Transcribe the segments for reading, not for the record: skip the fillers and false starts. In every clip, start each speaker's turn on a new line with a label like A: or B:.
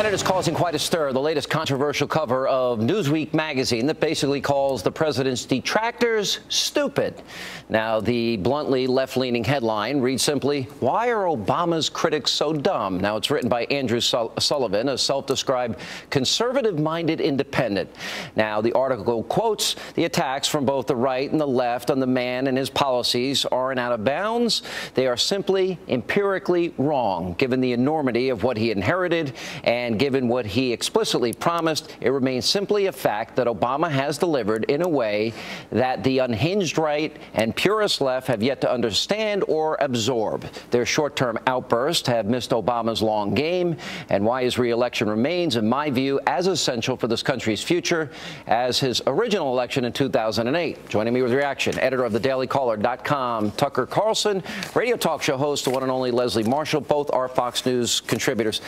A: And it is causing quite a stir. The latest controversial cover of Newsweek magazine that basically calls the president's detractors stupid. Now, the bluntly left-leaning headline reads simply, "Why are Obama's critics so dumb?" Now, it's written by Andrew Sullivan, a self-described conservative-minded independent. Now, the article quotes the attacks from both the right and the left on the man and his policies aren't out of bounds. They are simply empirically wrong, given the enormity of what he inherited and given what he explicitly promised. It remains simply a fact that Obama has delivered in a way that the unhinged right and purist left have yet to understand or absorb. Their short-term outbursts have missed Obama's long game, and why his re-election remains, in my view, as essential for this country's future as his original election in 2008. Joining me with reaction, editor of thedailycaller.com, Tucker Carlson, radio talk show host, the one and only Leslie Marshall. Both are Fox News contributors.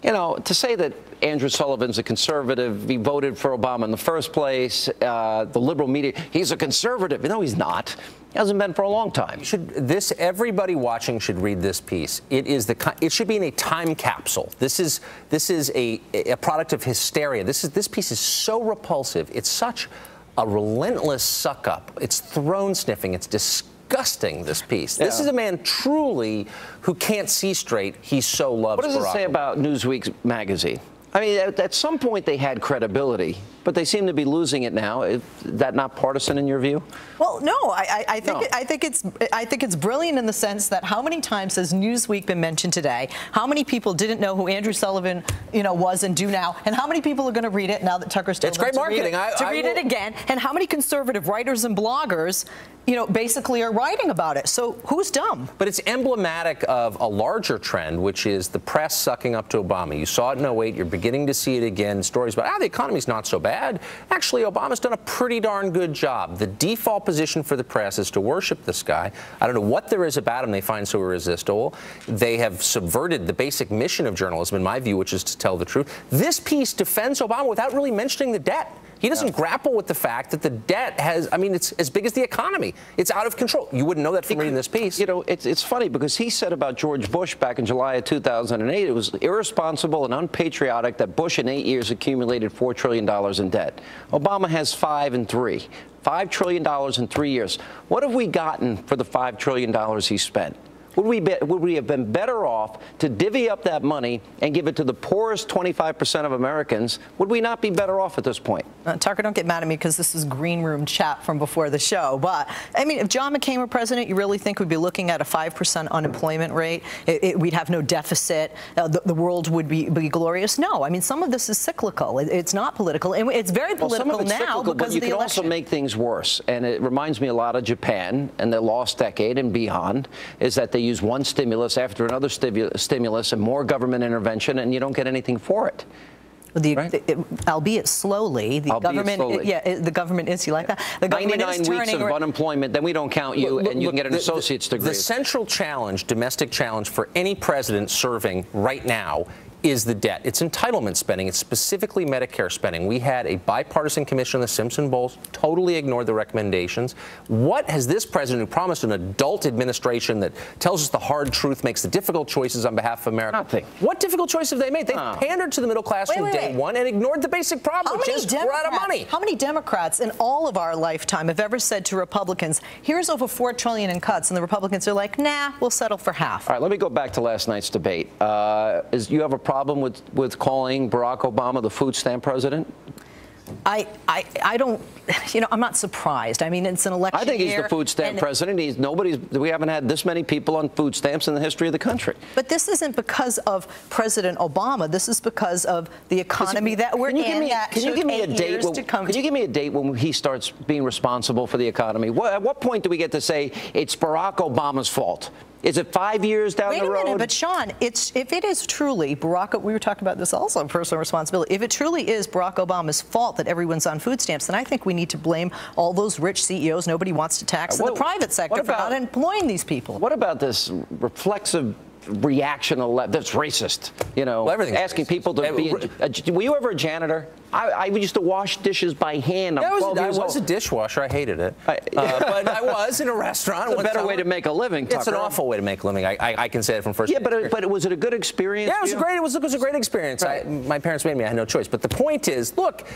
A: You know, to say that Andrew Sullivan's a conservative, he voted for Obama in the first place, the liberal media, he's a conservative. No, he's not. He hasn't been for a long time.
B: Everybody watching should read this piece. It should be in a time capsule. This is a product of hysteria. This piece is so repulsive. It's such a relentless suck up. It's throne sniffing. It's disgusting, this piece. This is a man truly who can't see straight. He so loves Barack.
A: What does it say about Newsweek's magazine? I mean, at some point they had credibility, but they seem to be losing it now. Is that not partisan in your view?
C: Well, no. I think it's brilliant in the sense that how many times has Newsweek been mentioned today? How many people didn't know who Andrew Sullivan, was and do now? And how many people are going to read it now that Tucker's told them
B: great marketing.
C: To read it again? And how many conservative writers and bloggers, basically are writing about it? So who's dumb?
B: But it's emblematic of a larger trend, which is the press sucking up to Obama. You saw it in 08. You're beginning to see it again. Stories about, the economy's not so bad. Actually, Obama's done a pretty darn good job. The default position for the press is to worship this guy. I don't know what there is about him they find so irresistible. They have subverted the basic mission of journalism, in my view, which is to tell the truth. This piece defends Obama without really mentioning the debt. He doesn't grapple with the fact that the debt it's as big as the economy. It's out of control. You wouldn't know that from reading this piece.
A: It's funny because he said about George Bush back in July of 2008, it was irresponsible and unpatriotic that Bush in 8 years accumulated $4 trillion in debt. Obama has 5 and 3. $5 trillion in 3 years. What have we gotten for the $5 trillion he spent? Would we have been better off to divvy up that money and give it to the poorest 25% of Americans? Would we not be better off at this point?
C: Tucker, don't get mad at me because this is green room chat from before the show. But, I mean, if John McCain were president, you really think we'd be looking at a 5% unemployment rate? We'd have no deficit. The world would be glorious? No. I mean, some of this is cyclical. It's not political. And it's very political now because
A: of the election. You can also make things worse. And it reminds me a lot of Japan and the lost decade and beyond, is that they use one stimulus after another stimulus and more government intervention, and you don't get anything for it.
C: Albeit slowly, the government is, you like that? The government
A: 99 weeks of unemployment, then we don't count you, and you can get an associate's degree.
B: The central challenge, domestic challenge for any president serving right now is the debt. It's entitlement spending. It's specifically Medicare spending. We had a bipartisan commission on the Simpson Bowles, totally ignored the recommendations. What has this president, who promised an adult administration that tells us the hard truth, makes the difficult choices on behalf of America?
A: Nothing.
B: What difficult choices have they made? They've pandered to the middle class from day one and ignored the basic problem, which is we're out of money.
C: How many Democrats in all of our lifetime have ever said to Republicans, here's over $4 trillion in cuts, and the Republicans are like, nah, we'll settle for half?
A: All right, let me go back to last night's debate. You have a problem with calling Barack Obama the food stamp president?
C: I don't, I'm not surprised. I mean, it's an election year.
A: I think he's the food stamp president. We haven't had this many people on food stamps in the history of the country.
C: But this isn't because of President Obama. This is because of the economy that we're in.
A: Can you give me a date? Can you give me a date when he starts being responsible for the economy? At what point do we get to say it's Barack Obama's fault? Is it 5 years down the road?
C: Wait a minute, but Sean, if it is truly we were talking about this also, personal responsibility. If it truly is Barack Obama's fault that everyone's on food stamps, then I think we need to blame all those rich CEOs nobody wants to tax in the private sector for not employing these people.
A: What about this reflexive reaction that's racist? Asking people to be. Were you ever a janitor? I used to wash dishes by hand.
B: I was a dishwasher. I hated it. But I was in a restaurant.
A: It's a better way to make a living, Tucker.
B: It's an awful way to make a living. I can say it from first.
A: Yeah, but was it a good experience?
B: Yeah, it was a great experience. Right. My parents made me. I had no choice. But the point is, look,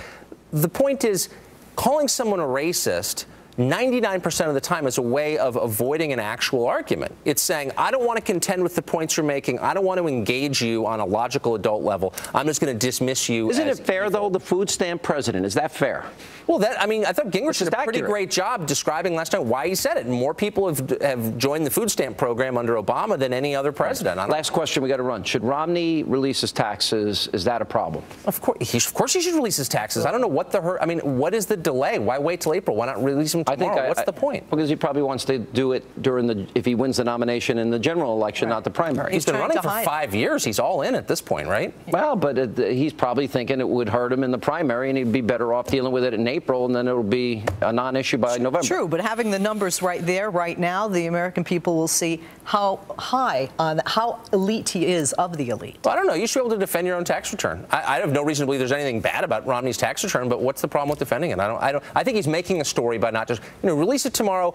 B: calling someone a racist 99% of the time is a way of avoiding an actual argument. It's saying, I don't want to contend with the points you're making. I don't want to engage you on a logical adult level. I'm just going to dismiss you.
A: Isn't it fair, though, the food stamp president? Is that fair?
B: Well, I thought Gingrich did a pretty great job describing last time why he said it. And more people have joined the food stamp program under Obama than any other president.
A: Last question we got to run. Should Romney release his taxes? Is that a problem?
B: Of course he should release his taxes. I don't know what what is the delay? Why wait till April? Why not release them tomorrow? What's the point?
A: Because he probably wants to do it if he wins the nomination in the general election, not the primary.
B: He's been running for 5 years. He's all in at this point, right?
A: Well, but he's probably thinking it would hurt him in the primary, and he'd be better off dealing with it in April, and then it'll be a non-issue by November.
C: True, but having the numbers right there, right now, the American people will see how how elite he is of the elite.
B: Well, I don't know. You should be able to defend your own tax return. I have no reason to believe there's anything bad about Romney's tax return, but what's the problem with defending it? I think he's making a story by not just release it tomorrow.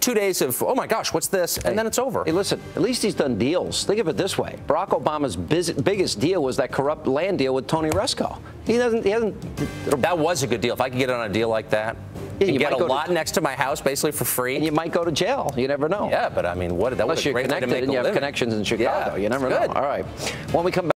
B: 2 days of oh my gosh, what's this, and then it's over.
A: Hey, listen. At least he's done deals. Think of it this way: Barack Obama's biggest deal was that corrupt land deal with Tony Resco. He hasn't.
B: That was a good deal. If I could get on a deal like that.
A: Yeah,
B: you get a lot next to my house, basically for free.
A: And you might go to jail. You never know.
B: Yeah, but I mean, that was a great way to make a living.
A: Unless you're connected and you have connections in Chicago.
B: Yeah,
A: you never know. All right. When we come back.